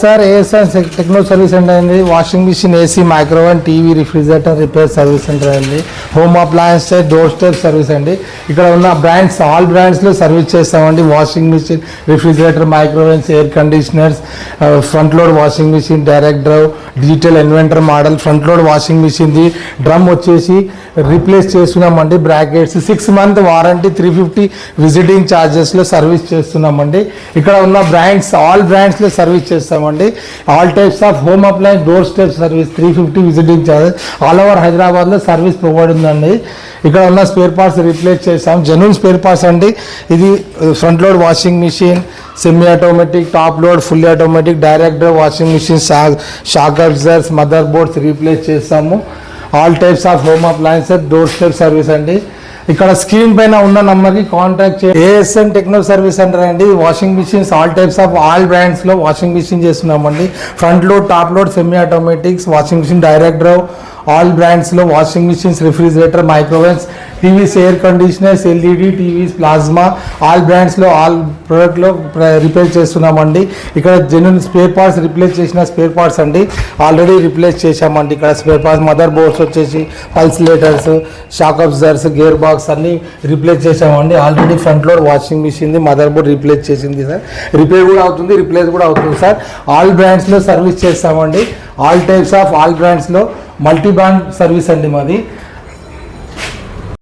Sir ASN techno service centre అండి. Washing machine, AC, microwave, TV, refrigerator repair service centre అండి. Home appliance, door step service అండి. ఇక్కడ ఉన్న brands all బ్రాండ్స్లో service చేస్తామండి. Washing machine, refrigerator, microwaves, air conditioners, front load washing machine, direct drive, digital inventor model, front load washing మిషన్ది drum వచ్చేసి replace చేస్తున్నామండి. Brackets 6 month warranty, 350 visiting ఛార్జెస్లో service చేస్తున్నామండి. ఇక్కడ ఉన్న బ్రాండ్స్ ఆల్ బ్రాండ్స్లో సర్వీస్ చేస్తామండి. All types of home appliance, door step service, 350 visiting charges. All over హైదరాబాద్లో సర్వీస్ ప్రొవైడ్ ఉందండి. ఇక్కడ ఉన్న స్పేర్ పార్ట్స్ రీప్లేస్ చేస్తాం. జెన్యూన్ స్పేర్ పార్ట్స్ అండి. ఇది front load washing machine, semi automatic, top load, full automatic, direct washing machine, shock absorbers, mother boards replace చేస్తాము. All types of home appliances, door step service అండి. ఇక్కడ screen పైన ఉన్న నంబర్కి contact చేయండి. ASN techno service centre అండి. Washing machines all types of all బ్రాండ్స్లో washing machine చేస్తున్నామండి. Front load, top load, semi automatics, washing machine, direct drive, all బ్రాండ్స్లో washing machines, refrigerator, microwaves, TVs, air conditioners, LED TVs, plasma, all బ్రాండ్స్లో all ప్రోడక్ట్లో repair చేస్తున్నామండి. ఇక్కడ genuine spare parts replace చేసిన spare parts అండి. Already replace చేశామండి. ఇక్కడ spare parts mother boards వచ్చేసి పల్స్లేటర్స్, షాక్ అబ్జర్వర్స్, గేర్ బాక్స్ అన్ని రిప్లేస్ చేశామండి. ఆల్రెడీ ఫ్రంట్ లోడ్ వాషింగ్ మిషన్ది మదర్ బోర్డ్ రిప్లేస్ చేసింది సార్. రిపేర్ కూడా అవుతుంది, రిప్లేస్ కూడా అవుతుంది సార్. ఆల్ బ్రాండ్స్లో సర్వీస్ చేస్తామండి. ఆల్ టైప్స్ ఆఫ్ ఆల్ బ్రాండ్స్లో మల్టీ బ్రాండ్ సర్వీస్ అండి మాది.